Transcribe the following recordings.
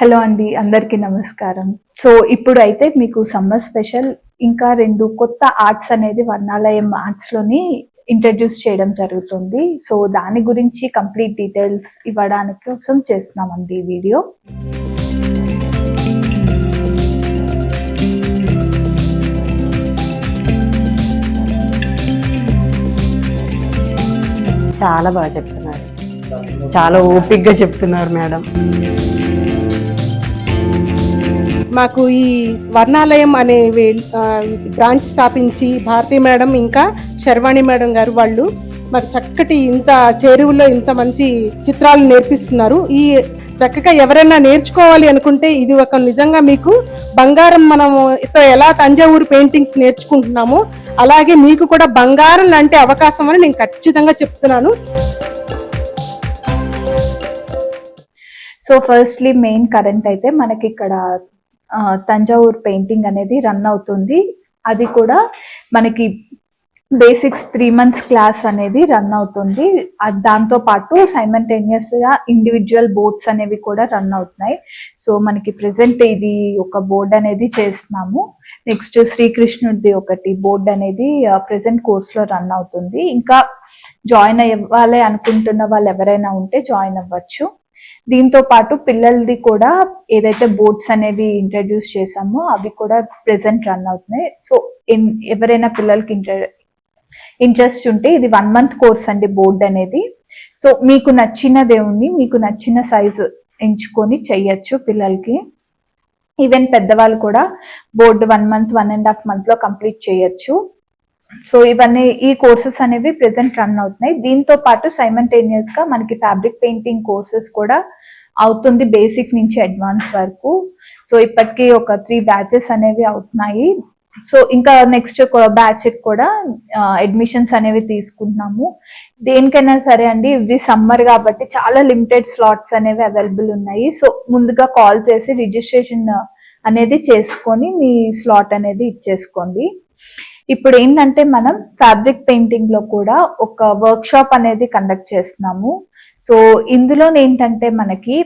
Hello అండి, అందరికీ నమస్కారం. సో ఇప్పుడు అయితే మీకు సమ్మర్ స్పెషల్ ఇంకా 2 కొత్త ఆర్ట్స్ అనేది వర్ణాలయం ఆర్ట్స్‌లోని ఇంట్రడ్యూస్ చేయడం జరుగుతుంది. సో దాని గురించి కంప్లీట్ డీటెయిల్స్ ఇవ్వడానికి కోసం చేస్తున్నామండి ఈ వీడియో. చాలా బాగా చెప్తున్నారు. చాలా ఓపికగా చెప్తున్నారు మేడం. మాకు ఈ వర్ణాలయం అనే బ్రాంచ్ స్థాపించి భారతీ మేడం ఇంకా శర్వాణి మేడం గారు వాళ్ళు మాకు చక్కటి ఇంత చేరువులో ఇంత మంచి చిత్రాలు నేర్పిస్తున్నారు. ఈ చక్కగా ఎవరైనా నేర్చుకోవాలి అనుకుంటే ఇది ఒక నిజంగా మీకు బంగారం. మనము ఎలా తంజావూరు పెయింటింగ్స్ నేర్చుకుంటున్నామో అలాగే మీకు కూడా బంగారం లాంటి అవకాశం అని నేను ఖచ్చితంగా చెప్తున్నాను. సో ఫస్ట్లీ మెయిన్ కరెంట్ అయితే మనకి ఇక్కడ తంజావూర్ పెయింటింగ్ అనేది రన్ అవుతుంది. అది కూడా మనకి బేసిక్స్ 3 months క్లాస్ అనేది రన్ అవుతుంది. దాంతో పాటు సైమల్టేనియస్ గా ఇండివిజువల్ బోర్డ్స్ అనేవి కూడా రన్ అవుతున్నాయి. సో మనకి ప్రెసెంట్ ఇది ఒక బోర్డ్ అనేది చేస్తున్నాము. నెక్స్ట్ శ్రీకృష్ణుడిది ఒకటి బోర్డ్ అనేది ప్రెసెంట్ కోర్స్ లో రన్ అవుతుంది. ఇంకా జాయిన్ అవ్వాలి అనుకుంటున్న వాళ్ళు ఎవరైనా ఉంటే జాయిన్ అవ్వచ్చు. దీంతో పాటు పిల్లలది కూడా ఏదైతే బోర్డ్స్ అనేవి ఇంట్రడ్యూస్ చేసామో అవి కూడా ప్రెసెంట్ రన్ అవుతున్నాయి. సో ఎవరైనా పిల్లలకి ఇంట్రెస్ట్ ఉంటే ఇది 1 month కోర్స్ అండి బోర్డ్ అనేది. సో మీకు నచ్చిన దేవుణ్ణి మీకు నచ్చిన సైజు ఎంచుకొని చెయ్యొచ్చు పిల్లలకి. ఈవెన్ పెద్దవాళ్ళు కూడా బోర్డు 1 month 1.5 month లో కంప్లీట్ చేయొచ్చు. సో ఇవన్నీ ఈ కోర్సెస్ అనేవి ప్రెసెంట్ రన్ అవుతున్నాయి. దీంతో పాటు సైమల్టేనియస్ గా మనకి ఫ్యాబ్రిక్ పెయింటింగ్ కోర్సెస్ కూడా అవుతుంది, బేసిక్ నుంచి అడ్వాన్స్ వరకు. సో ఇప్పటికీ ఒక 3 batches అనేవి అవుతున్నాయి. సో ఇంకా నెక్స్ట్ బ్యాచ్ కూడా అడ్మిషన్స్ అనేవి తీసుకుంటున్నాము. దేనికైనా సరే అండి, ఇది సమ్మర్ కాబట్టి చాలా లిమిటెడ్ స్లాట్స్ అనేవి అవైలబుల్ ఉన్నాయి. సో ముందుగా కాల్ చేసి రిజిస్ట్రేషన్ అనేది చేసుకొని మీ స్లాట్ అనేది ఇచ్చేసుకోండి. ఇప్పుడు ఏంటంటే మనం ఫ్యాబ్రిక్ పెయింటింగ్ లో కూడా ఒక వర్క్ షాప్ అనేది కండక్ట్ చేస్తున్నాము. సో ఇందులో ఏంటంటే మనకి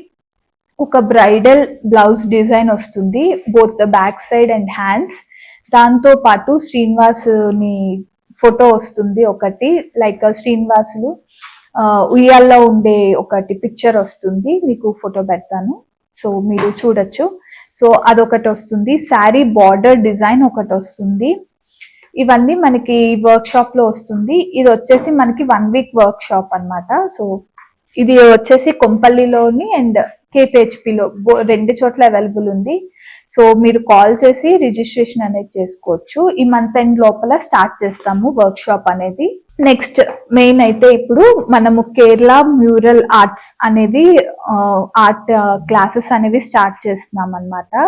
ఒక బ్రైడల్ బ్లౌజ్ డిజైన్ వస్తుంది, both back side and hands. దాంతో పాటు శ్రీనివాసుని ఫోటో వస్తుంది ఒకటి, లైక్ శ్రీనివాసులు ఉయ్యాల్లో ఉండే ఒకటి పిక్చర్ వస్తుంది. మీకు ఫోటో పెడతాను, సో మీరు చూడొచ్చు. సో అదొకటి వస్తుంది. శారీ బార్డర్ డిజైన్ ఒకటి వస్తుంది. ఇవన్నీ మనకి వర్క్ షాప్ లో వస్తుంది. ఇది వచ్చేసి మనకి 1 week వర్క్ షాప్ అనమాట. సో ఇది వచ్చేసి కొంపల్లిలోని అండ్ కేపీహెచ్పిలో 2 చోట్ల అవైలబుల్ ఉంది. సో మీరు కాల్ చేసి రిజిస్ట్రేషన్ అనేది చేసుకోవచ్చు. ఈ మంత్ ఎండ్ లోపల స్టార్ట్ చేస్తాము వర్క్ షాప్ అనేది. నెక్స్ట్ మెయిన్ అయితే ఇప్పుడు మనము కేరళ మ్యూరల్ ఆర్ట్స్ అనేది ఆర్ట్ క్లాసెస్ అనేవి స్టార్ట్ చేస్తున్నాం అనమాట.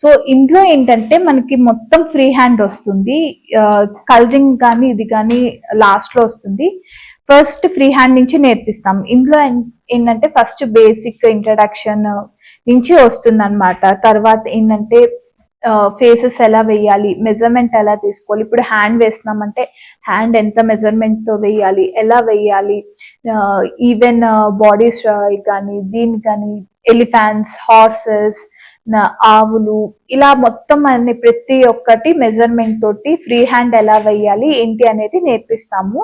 సో ఇందులో ఏంటంటే మనకి మొత్తం ఫ్రీ హ్యాండ్ వస్తుంది. కలరింగ్ కానీ ఇది కానీ లాస్ట్ లో వస్తుంది. ఫస్ట్ ఫ్రీ హ్యాండ్ నుంచి నేర్పిస్తాం. ఇందులో ఏంటంటే ఫస్ట్ బేసిక్ ఇంట్రడక్షన్ నుంచి వస్తుంది అనమాట. తర్వాత ఏంటంటే ఫేసెస్ ఎలా వేయాలి, మెజర్మెంట్ ఎలా తీసుకోవాలి. ఇప్పుడు హ్యాండ్ వేస్తున్నామంటే హ్యాండ్ ఎంత మెజర్మెంట్ తో వేయాలి, ఎలా వేయాలి, ఈవెన్ బాడీస్ కానీ దీని కానీ ఎలిఫాంట్స్, హార్సెస్, ఆవులు, ఇలా మొత్తం అన్ని ప్రతి ఒక్కటి మెజర్మెంట్ తోటి ఫ్రీ హ్యాండ్ ఎలా వేయాలి ఏంటి అనేది నేర్పిస్తాము.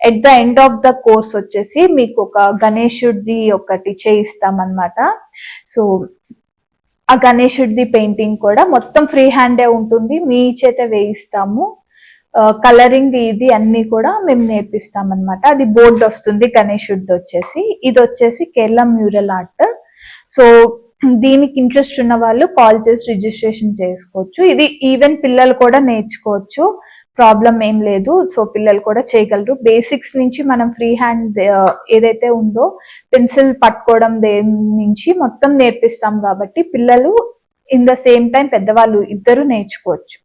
At the end of the course వచ్చేసి మీకు ఒక గణేశుడిది ఒకటి చేయిస్తాం అనమాట. సో ఆ గణేశుడిది పెయింటింగ్ కూడా మొత్తం ఫ్రీ హ్యాండే ఉంటుంది, మీ చేత వేయిస్తాము. కలరింగ్ ఇది అన్ని కూడా మేము నేర్పిస్తాం అనమాట. అది బోర్డు వస్తుంది గణేశుడిది వచ్చేసి. ఇది వచ్చేసి కేరళ మ్యూరల్ ఆర్ట్. సో దీనికి ఇంట్రెస్ట్ ఉన్న వాళ్ళు కాల్ చేసి రిజిస్ట్రేషన్ చేసుకోవచ్చు. ఇది ఈవెన్ పిల్లలు కూడా నేర్చుకోవచ్చు, ప్రాబ్లం ఏం లేదు. సో పిల్లలు కూడా చేయగలరు. బేసిక్స్ నుంచి మనం ఫ్రీ హ్యాండ్ ఏదైతే ఉందో పెన్సిల్ పట్టుకోవడం నుంచి మొత్తం నేర్పిస్తాం కాబట్టి పిల్లలు ఇన్ ద సేమ్ టైం పెద్దవాళ్ళు ఇద్దరు నేర్చుకోవచ్చు.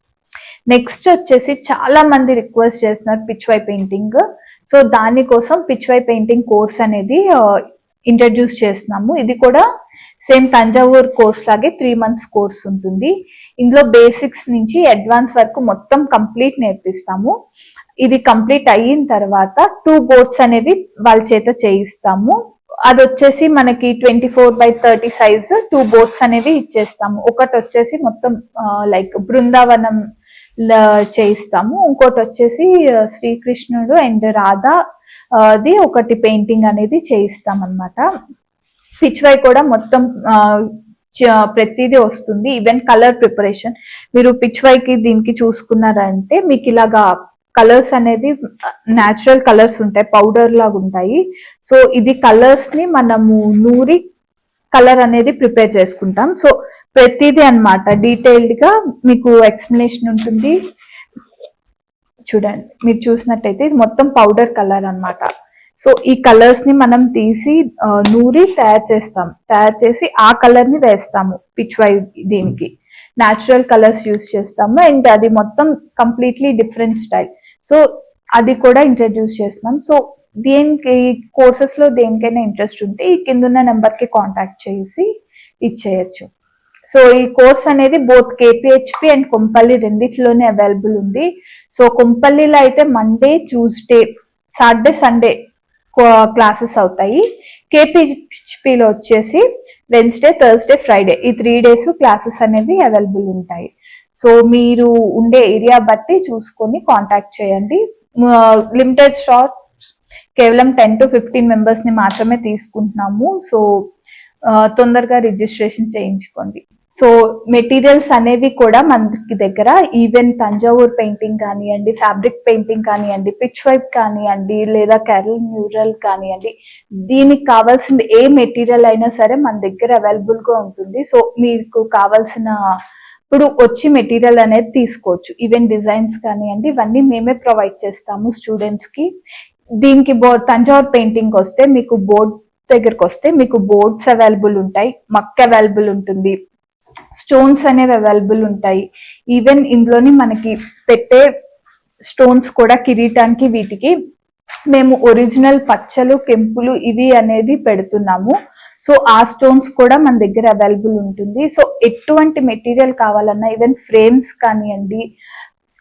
నెక్స్ట్ వచ్చేసి చాలా మంది రిక్వెస్ట్ చేస్తున్నారు పిచ్వై పెయింటింగ్. సో దానికోసం పిచ్వై పెయింటింగ్ కోర్స్ అనేది ఇంట్రడ్యూస్ చేస్తున్నాము. ఇది కూడా సేమ్ తంజావూర్ కోర్స్ లాగే 3 months కోర్స్ ఉంటుంది. ఇందులో బేసిక్స్ నుంచి అడ్వాన్స్ వరకు మొత్తం కంప్లీట్ నేర్పిస్తాము. ఇది కంప్లీట్ అయిన తర్వాత 2 boards అనేవి వాళ్ళ చేత చేయిస్తాము. అది వచ్చేసి మనకి 24/30 సైజ్ 2 బోట్స్ అనేవి ఇచ్చేస్తాము. ఒకటి వచ్చేసి మొత్తం లైక్ బృందావనం చేయిస్తాము, ఇంకోటి వచ్చేసి శ్రీకృష్ణుడు అండ్ రాధా అది ఒకటి పెయింటింగ్ అనేది చేయిస్తాం అనమాట. పిచ్వై కూడా మొత్తం ప్రతిదీ వస్తుంది, ఈవెన్ కలర్ ప్రిపరేషన్. మీరు పిచ్వైకి దీనికి చూసుకున్నారంటే మీకు ఇలాగా కలర్స్ అనేవి న్యాచురల్ కలర్స్ ఉంటాయి, పౌడర్ లాగా ఉంటాయి. సో ఇది కలర్స్ ని మనము నూరి కలర్ అనేది ప్రిపేర్ చేసుకుంటాం. సో ప్రతిదీ అన్నమాట డీటెయిల్డ్ గా మీకు ఎక్స్ప్లెనేషన్ ఉంటుంది. చూడండి, మీరు చూసినట్టయితే ఇది మొత్తం పౌడర్ కలర్ అన్నమాట. సో ఈ కలర్స్ ని మనం తీసి నూరి తయారు చేసి ఆ కలర్ ని వేస్తాము పిచ్వై. దీనికి న్యాచురల్ కలర్స్ యూస్ చేస్తాము అండ్ అది మొత్తం కంప్లీట్లీ డిఫరెంట్ స్టైల్. సో అది కూడా ఇంట్రడ్యూస్ చేస్తున్నాం. సో దేనికి కోర్సెస్ లో దేనికైనా ఇంట్రెస్ట్ ఉంటే ఈ కింద నెంబర్ కి కాంటాక్ట్ చేసి ఇచ్చేయచ్చు. సో ఈ కోర్స్ అనేది బోత్ కేపీహెచ్పి అండ్ కొంపల్లి రెండిట్లోనే అవైలబుల్ ఉంది. సో కొంపల్లిలో అయితే Monday, Tuesday, Saturday, Sunday classes అవుతాయి. కేపీహెచ్పిలో వచ్చేసి వెన్స్డే, థర్స్డే, ఫ్రైడే ఈ 3 days క్లాసెస్ అనేవి అవైలబుల్ ఉంటాయి. సో మీరు ఉండే ఏరియా బట్టి చూసుకొని కాంటాక్ట్ చేయండి. లిమిటెడ్ స్టాక్, కేవలం 10 to 15 members ని మాత్రమే తీసుకుంటున్నాము. సో తొందరగా రిజిస్ట్రేషన్ చేయించుకోండి. సో మెటీరియల్స్ అనేవి కూడా మనకి దగ్గర ఈవెన్ తంజావూర్ పెయింటింగ్ కానివ్వండి, ఫ్యాబ్రిక్ పెయింటింగ్ కానివ్వండి, పిచ్ వైప్ కానివ్వండి, లేదా కేరళ మ్యూరల్ కానివ్వండి, దీనికి కావాల్సిన ఏ మెటీరియల్ అయినా సరే మన దగ్గర అవైలబుల్ గా ఉంటుంది. సో మీకు కావాల్సిన ఇప్పుడు వచ్చి మెటీరియల్ అనేది తీసుకోవచ్చు. ఈవెన్ డిజైన్స్ కానివ్వండి, ఇవన్నీ మేమే ప్రొవైడ్ చేస్తాము స్టూడెంట్స్ కి. దీనికి తంజావూర్ పెయింటింగ్ వస్తే మీకు బోర్డ్ దగ్గరకు వస్తే మీకు బోర్డ్స్ అవైలబుల్ ఉంటాయి, మక్ అవైలబుల్ ఉంటుంది, స్టోన్స్ అనేవి అవైలబుల్ ఉంటాయి. ఈవెన్ ఇందులోని మనకి పెట్టే స్టోన్స్ కూడా కిరీటానికి వీటికి మేము ఒరిజినల్ పచ్చలు, కెంపులు ఇవి అనేది పెడుతున్నాము. సో ఆ స్టోన్స్ కూడా మన దగ్గర అవైలబుల్ ఉంటుంది. సో ఎటువంటి మెటీరియల్ కావాలన్నా ఈవెన్ ఫ్రేమ్స్ కానివ్వండి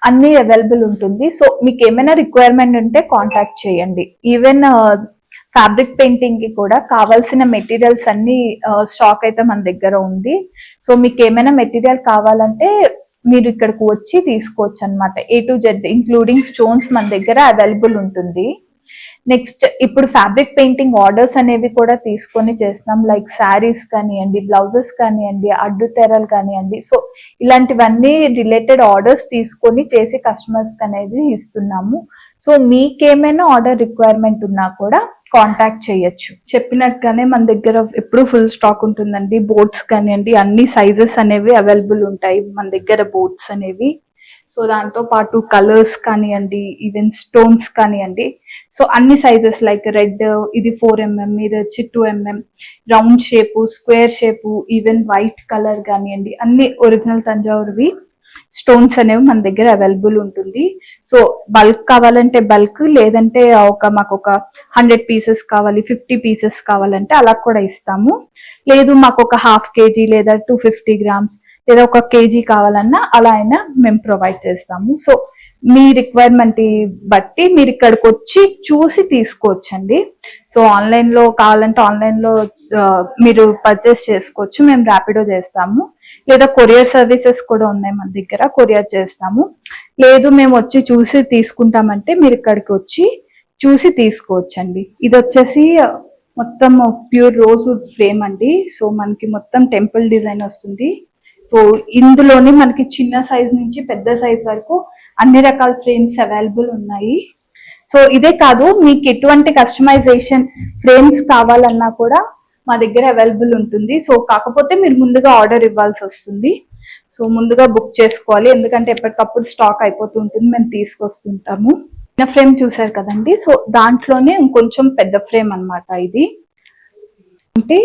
అన్ని అవైలబుల్ ఉంటుంది. సో మీకు ఏమైనా రిక్వైర్మెంట్ ఉంటే కాంటాక్ట్ చేయండి. ఈవెన్ ఫ్యాబ్రిక్ పెయింటింగ్ కి కూడా కావాల్సిన మెటీరియల్స్ అన్ని స్టాక్ అయితే మన దగ్గర ఉంది. సో మీకు ఏమైనా మెటీరియల్ కావాలంటే మీరు ఇక్కడికి వచ్చి తీసుకోవచ్చు అనమాట. A to Z including stones మన దగ్గర అవైలబుల్ ఉంటుంది. నెక్స్ట్ ఇప్పుడు ఫ్యాబ్రిక్ పెయింటింగ్ ఆర్డర్స్ అనేవి కూడా తీసుకొని చేస్తున్నాం. లైక్ శారీస్ కానివ్వండి, బ్లౌజెస్ కానివ్వండి, అడ్డు తెరలు కానివ్వండి. సో ఇలాంటివన్నీ రిలేటెడ్ ఆర్డర్స్ తీసుకొని చేసి కస్టమర్స్ అనేది ఇస్తున్నాము. సో మీకేమైనా ఆర్డర్ రిక్వైర్మెంట్ ఉన్నా కూడా కాంటాక్ట్ చేయొచ్చు. చెప్పినట్టుగానే మన దగ్గర ఎప్పుడు ఫుల్ స్టాక్ ఉంటుందండి. బోట్స్ కానివ్వండి అన్ని సైజెస్ అనేవి అవైలబుల్ ఉంటాయి మన దగ్గర బోట్స్ అనేవి. సో దాంతో పాటు కలర్స్ కానివ్వండి, ఈవెన్ స్టోన్స్ కానివ్వండి, సో అన్ని సైజెస్ లైక్ రెడ్ ఇది 4mm, ఇది వచ్చి 2mm, round shape, square shape, even white colour కానివ్వండి అన్ని ఒరిజినల్ తంజావూర్వి స్టోన్స్ అనేవి మన దగ్గర అవైలబుల్ ఉంటుంది. సో బల్క్ కావాలంటే బల్క్, లేదంటే మాకు ఒక 100 pieces కావాలి, 50 pieces కావాలంటే అలా కూడా ఇస్తాము. లేదు మాకు ఒక 1/2 kg లేదా 250 grams లేదా 1 kg కావాలన్నా అలా అయినా మేము ప్రొవైడ్ చేస్తాము. సో మీ రిక్వైర్మెంట్ బట్టి మీరు ఇక్కడికి వచ్చి చూసి తీసుకోవచ్చండి. సో ఆన్లైన్ లో కావాలంటే ఆన్లైన్ లో మీరు పర్చేస్ చేసుకోవచ్చు, మేము ర్యాపిడో చేస్తాము. లేదా కొరియర్ సర్వీసెస్ కూడా ఉన్నాయి మన దగ్గర, కొరియర్ చేస్తాము. లేదు మేము వచ్చి చూసి తీసుకుంటామంటే మీరు ఇక్కడికి వచ్చి చూసి తీసుకోవచ్చండి. ఇది వచ్చేసి మొత్తం ప్యూర్ రోజ్ వుడ్ ఫ్రేమ్ అండి. సో మనకి మొత్తం టెంపుల్ డిజైన్ వస్తుంది. సో ఇందులోని మనకి చిన్న సైజ్ నుంచి పెద్ద సైజ్ వరకు అన్ని రకాల ఫ్రేమ్స్ అవైలబుల్ ఉన్నాయి. సో ఇదే కాదు, మీకు ఎటువంటి కస్టమైజేషన్ ఫ్రేమ్స్ కావాలన్నా కూడా మా దగ్గర అవైలబుల్ ఉంటుంది. సో కాకపోతే మీరు ముందుగా ఆర్డర్ ఇవ్వాల్సి వస్తుంది. సో ముందుగా బుక్ చేసుకోవాలి, ఎందుకంటే ఎప్పటికప్పుడు స్టాక్ అయిపోతుంటుంది, మేము తీసుకొస్తుంటాము. చిన్న ఫ్రేమ్ చూసారు కదండి, సో దాంట్లోనే ఇంకొంచెం పెద్ద ఫ్రేమ్ అన్నమాట ఇది. అంటే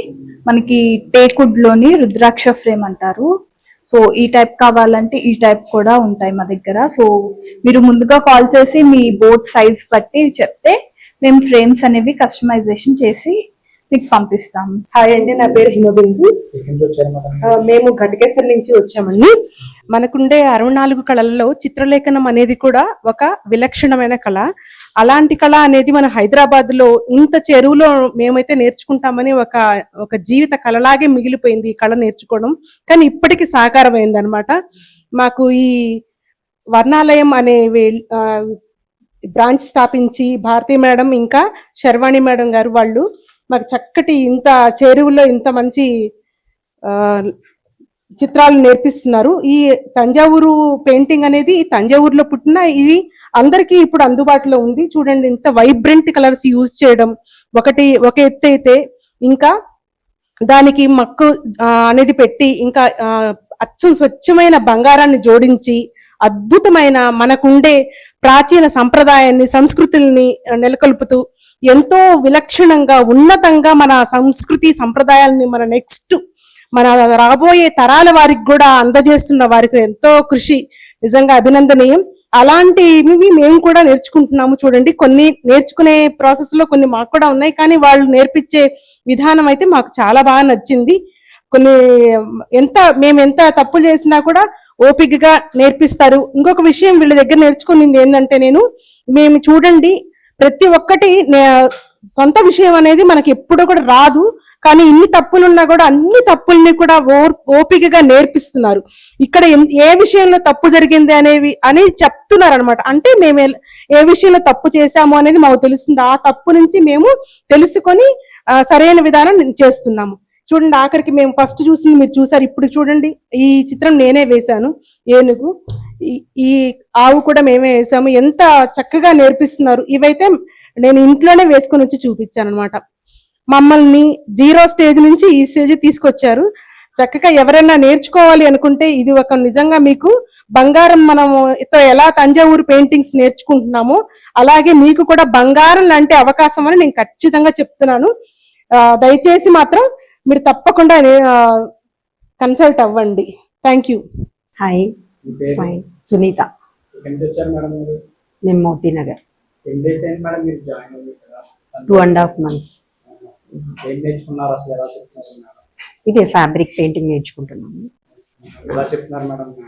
మనకి టేకుడ్ లోని రుద్రాక్ష ఫ్రేమ్ అంటారు. సో ఈ టైప్ కావాలంటే ఈ టైప్ కూడా ఉంటాయి మా దగ్గర. సో మీరు ముందుగా కాల్ చేసి మీ బోర్డ్ సైజ్ బట్టి చెప్తే మేము ఫ్రేమ్స్ అనేవి కస్టమైజేషన్ చేసి మీకు పంపిస్తాము. హాయ్ అండి, నా పేరు హిమబిందు. మేము ఘటకేశ్వర్ నుంచి వచ్చామండి. మనకుండే 64 కళలలో చిత్రలేఖనం అనేది కూడా ఒక విలక్షణమైన కళ. అలాంటి కళ అనేది మన హైదరాబాద్ లో ఇంత చెరువులో మేమైతే నేర్చుకుంటామని ఒక జీవిత కళలాగే మిగిలిపోయింది ఈ కళ నేర్చుకోవడం. కానీ ఇప్పటికీ సాకారమైంది అనమాట. మాకు ఈ వర్ణాలయం అనే బ్రాంచ్ స్థాపించి భారతీ మేడం ఇంకా శర్వాణి మేడం గారు వాళ్ళు మాకు చక్కటి ఇంత చెరువులో ఇంత మంచి చిత్రాలు నేర్పిస్తున్నారు. ఈ తంజావూరు పెయింటింగ్ అనేది తంజావూరులో పుట్టిన ఇది అందరికీ ఇప్పుడు అందుబాటులో ఉంది. చూడండి ఇంత వైబ్రెంట్ కలర్స్ యూజ్ చేయడం ఒక ఎత్తు అయితే, ఇంకా దానికి మక్కు అనేది పెట్టి, ఇంకా అచ్చం స్వచ్ఛమైన బంగారాన్ని జోడించి అద్భుతమైన మనకుండే ప్రాచీన సంప్రదాయాన్ని సంస్కృతుల్ని నెలకొల్పుతూ ఎంతో విలక్షణంగా ఉన్నతంగా మన సంస్కృతి సంప్రదాయాల్ని మన రాబోయే తరాల వారికి కూడా అందజేస్తున్న వారికి ఎంతో కృషి నిజంగా అభినందనీయం. అలాంటివి మేము కూడా నేర్చుకుంటున్నాము. చూడండి, కొన్ని నేర్చుకునే ప్రాసెస్ లో కొన్ని మాకు కూడా ఉన్నాయి, కానీ వాళ్ళు నేర్పించే విధానం అయితే మాకు చాలా బాగా నచ్చింది. మేము ఎంత తప్పులు చేసినా కూడా ఓపికగా నేర్పిస్తారు. ఇంకొక విషయం వీళ్ళ దగ్గర నేర్చుకునింది ఏంటంటే, మేము చూడండి ప్రతి ఒక్కటి సొంత విషయం అనేది మనకి ఎప్పుడు కూడా రాదు, కానీ ఇన్ని తప్పులున్నా కూడా అన్ని తప్పుల్ని కూడా ఓపికగా నేర్పిస్తున్నారు. ఇక్కడ ఏ విషయంలో తప్పు జరిగింది అని చెప్తున్నారు అనమాట. అంటే మేము ఏ విషయంలో తప్పు చేశాము అనేది మాకు తెలుస్తుంది. ఆ తప్పు నుంచి మేము తెలుసుకొని సరైన విధానం చేస్తున్నాము. చూడండి, ఆఖరికి మేము ఫస్ట్ చూసింది మీరు చూసారు. ఇప్పుడు చూడండి, ఈ చిత్రం నేనే వేశాను. ఏనుగు, ఈ ఆవు కూడా మేమే వేసాము. ఎంత చక్కగా నేర్పిస్తున్నారు. ఇవైతే నేను ఇంట్లోనే వేసుకొని వచ్చి చూపించాను అనమాట. మమ్మల్ని 0 స్టేజ్ నుంచి ఈ స్టేజ్ తీసుకొచ్చారు. చక్కగా ఎవరైనా నేర్చుకోవాలి అనుకుంటే ఇది ఒక నిజంగా మీకు బంగారం. మనము ఎలా తంజావూరు పెయింటింగ్స్ నేర్చుకుంటున్నామో అలాగే మీకు కూడా బంగారం లాంటి అవకాశం అని నేను ఖచ్చితంగా చెప్తున్నాను. దయచేసి మాత్రం మీరు తప్పకుండా కన్సల్ట్ అవ్వండి. Thank you. హాయ్, సునీత. మేము మోతీ నగర్. 2.5 months. ఇదే ఫ్యాబ్రిక్ పెయింటింగ్ నేర్చుకుంటున్నాము.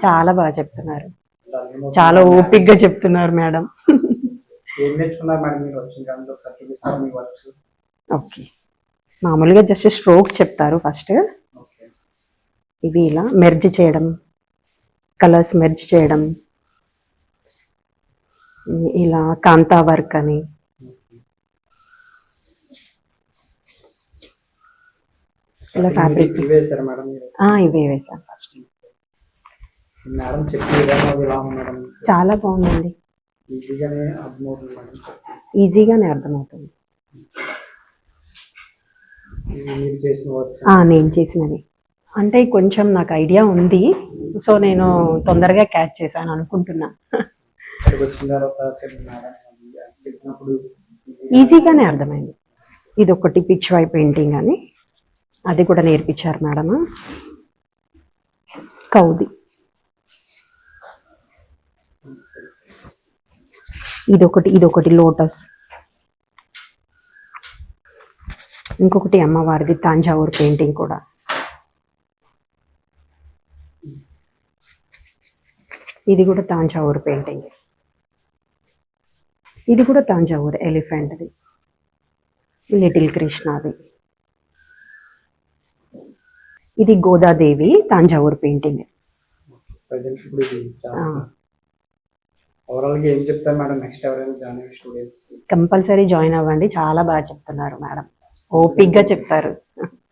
చాలా బాగా చెప్తున్నారు, చాలా ఓపిక్గా చెప్తున్నారు మేడం. ఓకే, మామూలుగా జస్ట్ స్ట్రోక్స్ చెప్తారు ఫస్ట్. ఇవి ఇలా మెర్జ్ చేయడం, కలర్స్ మెర్జ్ చేయడం, ఇలా కాంతా వర్క్ అని, ఇలా ఫ్యాబ్రిక్ ఇవే వేసాను ఫస్ట్. చాలా బాగుందండి, ఈజీగానే అర్థమవుతుంది. నేను చేసినవి అంటే కొంచెం నాకు ఐడియా ఉంది, సో నేను తొందరగా క్యాచ్ చేశాను అనుకుంటున్నా. ఈజీగానే అర్థమైంది. ఇది ఒకటి పిచ్ వై పెయింటింగ్ అని, అది కూడా నేర్పించారు మేడం. కౌది, ఇదొకటి లోటస్, ఇంకొకటి అమ్మవారిది తంజావూరు పెయింటింగ్ కూడా. ఇది కూడా తంజావూరు పెయింటింగ్. ఇది కూడా తంజావూరు ఎలిఫెంట్ది, లిటిల్ కృష్ణది. ఇది Godadevi Thanjavur painting. Compulsory join అవ్వండి, చాలా బాగా చెప్తున్నారు మేడం, ఓపిక్గా చెప్తారు.